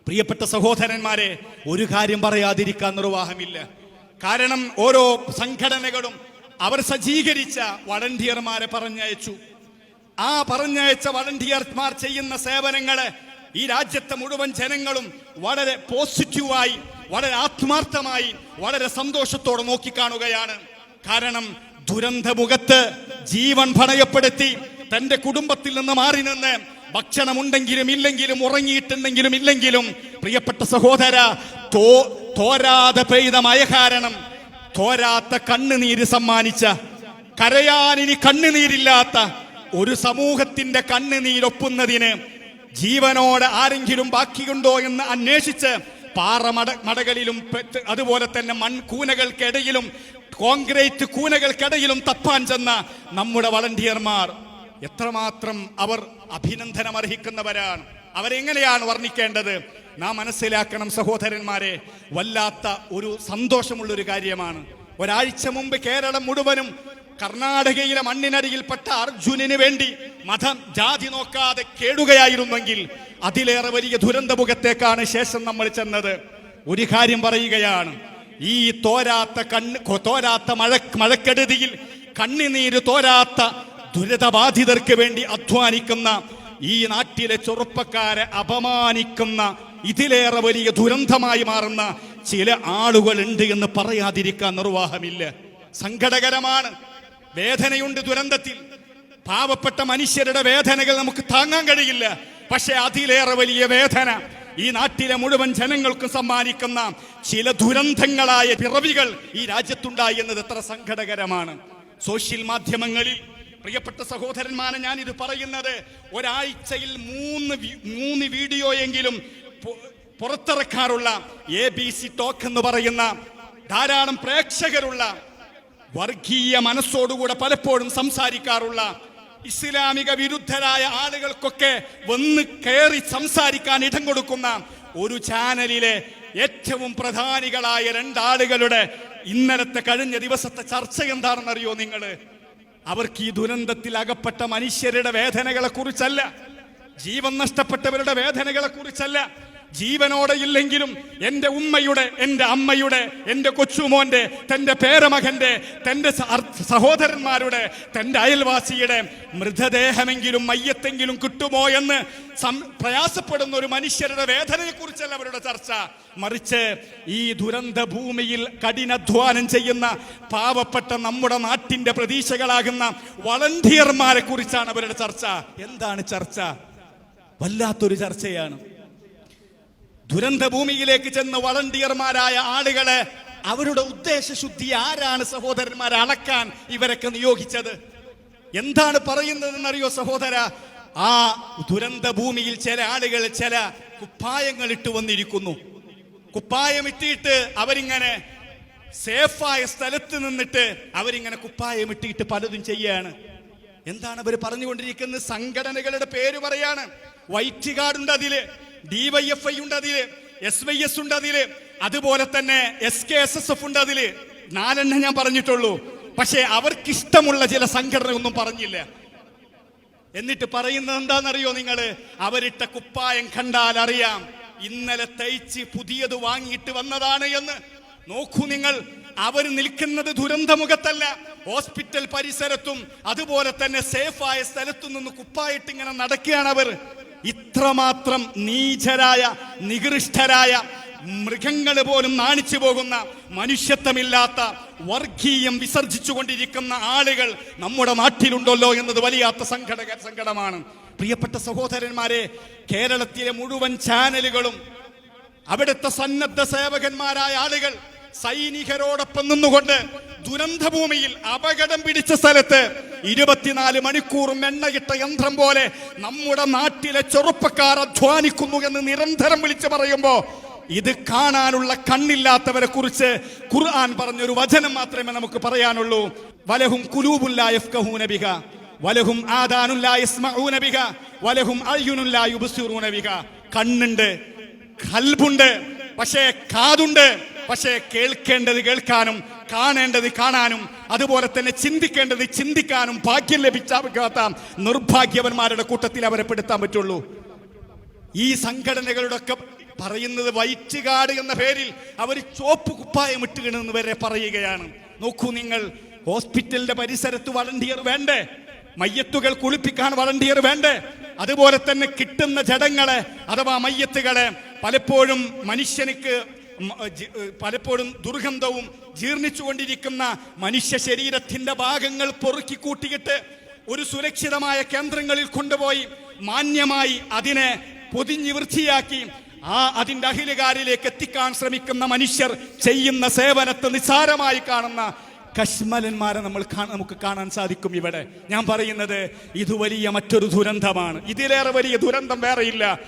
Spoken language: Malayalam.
പ്രിയപ്പെട്ട സഹോദരന്മാരെ, ഒരു കാര്യം പറയാതിരിക്കാൻ നിർവാഹമില്ല. കാരണം ഓരോ സംഘടനകളും അവർ സജ്ജീകരിച്ച വളണ്ടിയർമാരെ പറഞ്ഞയച്ചു. ആ പറഞ്ഞയച്ച വളണ്ടിയർമാർ ചെയ്യുന്ന സേവനങ്ങളെ ഈ രാജ്യത്തെ മുഴുവൻ ജനങ്ങളും വളരെ പോസിറ്റീവായി, വളരെ ആത്മാർത്ഥമായി, വളരെ സന്തോഷത്തോടെ നോക്കിക്കാണുകയാണ്. കാരണം ദുരന്തമുഖത്ത് ജീവൻ പണയപ്പെടുത്തി തന്റെ കുടുംബത്തിൽ നിന്ന് മാറി നിന്ന് ഭക്ഷണമുണ്ടെങ്കിലും ഇല്ലെങ്കിലും, ഉറങ്ങിയിട്ടുണ്ടെങ്കിലും ഇല്ലെങ്കിലും, പ്രിയപ്പെട്ട സഹോദര, തോരാതെ പെയ്ത മഴ കാരണം തോരാത്ത കണ്ണുനീര് സമ്മാനിച്ച, കരയാനിനി കണ്ണുനീരില്ലാത്ത ഒരു സമൂഹത്തിന്റെ കണ്ണുനീരൊപ്പുന്നതിന് ജീവനോടെ ആരെങ്കിലും ബാക്കിയുണ്ടോ എന്ന് അന്വേഷിച്ച് പാറമടകളിലും അതുപോലെ തന്നെ മൺകൂനകൾക്കിടയിലും കോൺക്രീറ്റ് കൂനകൾക്കിടയിലും തപ്പാൻ ചെന്ന നമ്മുടെ വളണ്ടിയർമാർ എത്രമാത്രം അവർ അഭിനന്ദനം അർഹിക്കുന്നവരാണ്. അവരെങ്ങനെയാണ് വർണ്ണിക്കേണ്ടത്? നാം മനസ്സിലാക്കണം സഹോദരന്മാരെ, വല്ലാത്ത ഒരു സന്തോഷമുള്ളൊരു കാര്യമാണ്. ഒരാഴ്ച മുമ്പ് കേരളം മുഴുവനും കർണാടകയിലെ മണ്ണിനടിയിൽപ്പെട്ട അർജുനന് വേണ്ടി മതം ജാതി നോക്കാതെ കേടുകയായിരുന്നെങ്കിൽ അതിലേറെ വലിയ ദുരന്തമുഖത്തേക്കാണ് ശേഷം നമ്മൾ ചെന്നത്. ഒരു കാര്യം പറയുകയാണ്, ഈ തോരാത്ത മഴക്കെടുതിയിൽ കണ്ണുനീര് തോരാത്ത ദുരിതബാധിതർക്ക് വേണ്ടി അധ്വാനിക്കുന്ന ഈ നാട്ടിലെ ചെറുപ്പക്കാരെ അപമാനിക്കുന്ന, ഇതിലേറെ വലിയ ദുരന്തമായി മാറുന്ന ചില ആളുകളുണ്ട് എന്ന് പറയാതിരിക്കാൻ നിർവാഹമില്ല. സങ്കടകരമാണ്. വേദനയുണ്ട് ദുരന്തത്തിൽ. പാവപ്പെട്ട മനുഷ്യരുടെ വേദനകൾ നമുക്ക് താങ്ങാൻ കഴിയില്ല. പക്ഷെ അതിലേറെ വലിയ വേദന ഈ നാട്ടിലെ മുഴുവൻ ജനങ്ങൾക്കും സമ്മാനിക്കുന്ന ചില ദുരന്തങ്ങളായ പിറവികൾ ഈ രാജ്യത്തുണ്ടായി എന്നത് എത്ര സങ്കടകരമാണ്. സോഷ്യൽ മാധ്യമങ്ങളിൽ പ്രിയപ്പെട്ട സഹോദരന്മാരെ, ഞാൻ ഇത് പറയുന്നത്, ഒരാഴ്ചയിൽ മൂന്ന് വീഡിയോയെങ്കിലും പുറത്തിറക്കാറുള്ള ABC ടോക്ക് എന്ന് പറയുന്ന ധാരാളം പ്രേക്ഷകരുള്ള, വർഗീയ മനസ്സോടുകൂടെ പലപ്പോഴും സംസാരിക്കാറുള്ള, ഇസ്ലാമിക വിരുദ്ധരായ ആളുകൾക്കൊക്കെ വന്ന് കയറി സംസാരിക്കാൻ ഇടം കൊടുക്കുന്ന ഒരു ചാനലിലെ ഏറ്റവും പ്രധാനികളായ രണ്ടാളുകളുടെ ഇന്നലത്തെ കഴിഞ്ഞ ദിവസത്തെ ചർച്ച എന്താണെന്നറിയോ നിങ്ങൾ? അവർക്ക് ഈ ദുരന്തത്തിൽ അകപ്പെട്ട മനുഷ്യരുടെ വേദനകളെ കുറിച്ചല്ല, ജീവൻ നഷ്ടപ്പെട്ടവരുടെ വേദനകളെ കുറിച്ചല്ല, ജീവനോടെ ഇല്ലെങ്കിലും എൻ്റെ ഉമ്മയുടെ, എൻ്റെ അമ്മയുടെ, എൻ്റെ കൊച്ചുമോന്റെ, തൻ്റെ പേരമകന്റെ, തൻ്റെ സഹോദരന്മാരുടെ, തൻ്റെ അയൽവാസിയുടെ മൃതദേഹമെങ്കിലും മയ്യത്തെങ്കിലും കിട്ടുമോ എന്ന് പ്രയാസപ്പെടുന്ന ഒരു മനുഷ്യരുടെ വേദനയെ കുറിച്ചല്ല അവരുടെ ചർച്ച. മറിച്ച് ഈ ദുരന്ത ഭൂമിയിൽ കഠിനാധ്വാനം ചെയ്യുന്ന പാവപ്പെട്ട നമ്മുടെ നാട്ടിന്റെ പ്രതീക്ഷകളാകുന്ന വളണ്ടിയർമാരെ കുറിച്ചാണ് അവരുടെ ചർച്ച. എന്താണ് ചർച്ച? വല്ലാത്തൊരു ചർച്ചയാണ്. ദുരന്ത ഭൂമിയിലേക്ക് ചെന്ന് വളണ്ടിയർമാരായ ആളുകളെ, അവരുടെ ഉദ്ദേശശുദ്ധി ആരാണ് സഹോദരന്മാരെ അളക്കാൻ ഇവരൊക്കെ നിയോഗിച്ചത്? എന്താണ് പറയുന്നതെന്നറിയോ സഹോദര? ആ ദുരന്ത ഭൂമിയിൽ ചില ആളുകൾ ചില കുപ്പായങ്ങൾ ഇട്ട് വന്നിരിക്കുന്നു. കുപ്പായം ഇട്ടിട്ട് അവരിങ്ങനെ സേഫായ സ്ഥലത്ത് നിന്നിട്ട് അവരിങ്ങനെ കുപ്പായം ഇട്ടിട്ട് പലതും ചെയ്യാണ്. എന്താണ് അവർ പറഞ്ഞുകൊണ്ടിരിക്കുന്നത്? സംഘടനകളുടെ പേര് പറയാണ്. വൈറ്റ് ഗാർഡ് ഉണ്ട് അതില്, DYFI ഉണ്ട് അതില്, SYS ഉണ്ട് അതില്, അതുപോലെ തന്നെ SKSSF ഉണ്ട് അതില്. 4 ഞാൻ പറഞ്ഞിട്ടുള്ളൂ. പക്ഷെ അവർക്കിഷ്ടമുള്ള ചില സംഘടന ഒന്നും പറഞ്ഞില്ല. എന്നിട്ട് പറയുന്നത് എന്താണെന്നറിയോ നിങ്ങള്? അവരിട്ട കുപ്പായം കണ്ടാൽ അറിയാം ഇന്നലെ തയ്ച്ച് പുതിയത് വാങ്ങിയിട്ട് വന്നതാണ് എന്ന്. നോക്കൂ നിങ്ങൾ, അവർ നിൽക്കുന്നത് ദുരന്തമുഖത്തല്ല, ഹോസ്പിറ്റൽ പരിസരത്തും അതുപോലെ തന്നെ സേഫായ സ്ഥലത്തു നിന്ന് കുപ്പായിട്ട് ഇങ്ങനെ നടക്കുകയാണ് അവർ. ഇത്രമാത്രം നീചരായ, നികൃഷ്ടരായ, മൃഗങ്ങൾ പോലും നാണിച്ചു പോകുന്ന, മനുഷ്യത്വമില്ലാത്ത, വർഗീയം വിസർജിച്ചു കൊണ്ടിരിക്കുന്ന ആളുകൾ നമ്മുടെ നാട്ടിലുണ്ടല്ലോ എന്നത് വലിയാത്ത സങ്കടമാണ്. പ്രിയപ്പെട്ട സഹോദരന്മാരെ, കേരളത്തിലെ മുഴുവൻ ചാനലുകളും അവിടുത്തെ സന്നദ്ധ സേവകന്മാരായ ആളുകൾ സൈനികരോടൊപ്പം നിന്നുകൊണ്ട് ദുരന്തഭൂമിയിൽ അപകടം പിടിച്ച സ്ഥലത്ത് 24 മണിക്കൂറും എണ്ണയിട്ട യന്ത്രം പോലെ നമ്മുടെ നാട്ടിലെ ചെറുപ്പക്കാർ അധ്വാനിക്കുന്നു എന്ന് നിരന്തരം വിളിച്ചു പറയുമ്പോ, ഇത് കാണാനുള്ള കണ്ണില്ലാത്തവരെ കുറിച്ച് ഖുർആൻ പറഞ്ഞൊരു വചനം മാത്രമേ നമുക്ക് പറയാനുള്ളൂ. വലഹും ഖുലൂബുൻ ലാ യഫ്ഖഹൂന ബിഹ വലഹും ആദാനുൻ ലാ യസ്മഊന ബിഹ വലഹും അയ്യുനുൻ ലാ യുബ്സിറൂന ബിഹ. കണ്ണുണ്ട്, ഖൽബുണ്ട്, പക്ഷേ കാതുണ്ട്. പക്ഷേ കേൾക്കേണ്ടത് കേൾക്കാനും കാണേണ്ടത് കാണാനും അതുപോലെ തന്നെ ചിന്തിക്കേണ്ടത് ചിന്തിക്കാനും ഭാഗ്യം ലഭിച്ചാത്ത നിർഭാഗ്യവന്മാരുടെ കൂട്ടത്തിൽ അവരെ പെടുത്താൻ പറ്റുള്ളൂ. ഈ സംഘടനകളുടെ ഒക്കെ പറയുന്നത് വൈറ്റ് കാർഡ് എന്ന പേരിൽ അവർ ചോപ്പ് കുപ്പായം ഇട്ടുകണെന്ന് വരെ പറയുകയാണ്. നോക്കൂ നിങ്ങൾ, ഹോസ്പിറ്റലിന്റെ പരിസരത്ത് വളണ്ടിയർ വേണ്ടേ? മയ്യത്തുകൾ കുളിപ്പിക്കാൻ വളണ്ടിയർ വേണ്ടേ? അതുപോലെ തന്നെ കിട്ടുന്ന ജഡങ്ങളെ അഥവാ മയ്യത്തുകളെ പലപ്പോഴും മനുഷ്യനിക്ക് പലപ്പോഴും ദുർഗന്ധവും ജീർണിച്ചുകൊണ്ടിരിക്കുന്ന മനുഷ്യ ശരീരത്തിന്റെ ഭാഗങ്ങൾ പൊറുക്കി കൂട്ടിയിട്ട് ഒരു സുരക്ഷിതമായ കേന്ദ്രങ്ങളിൽ കൊണ്ടുപോയി മാന്യമായി അതിനെ പൊതിഞ്ഞ് വൃത്തിയാക്കി അതിന്റെ അഹിലുകാരിലേക്ക് എത്തിക്കാൻ ശ്രമിക്കുന്ന മനുഷ്യർ ചെയ്യുന്ന സേവനത്തെ നിസ്സാരമായി കാണുന്ന കശ്മലന്മാരെ നമുക്ക് കാണാൻ സാധിക്കും ഇവിടെ. ഞാൻ പറയുന്നത് ഇത് വലിയ മറ്റൊരു ദുരന്തമാണ്. ഇതിലേറെ വലിയ ദുരന്തം വേറെയില്ല.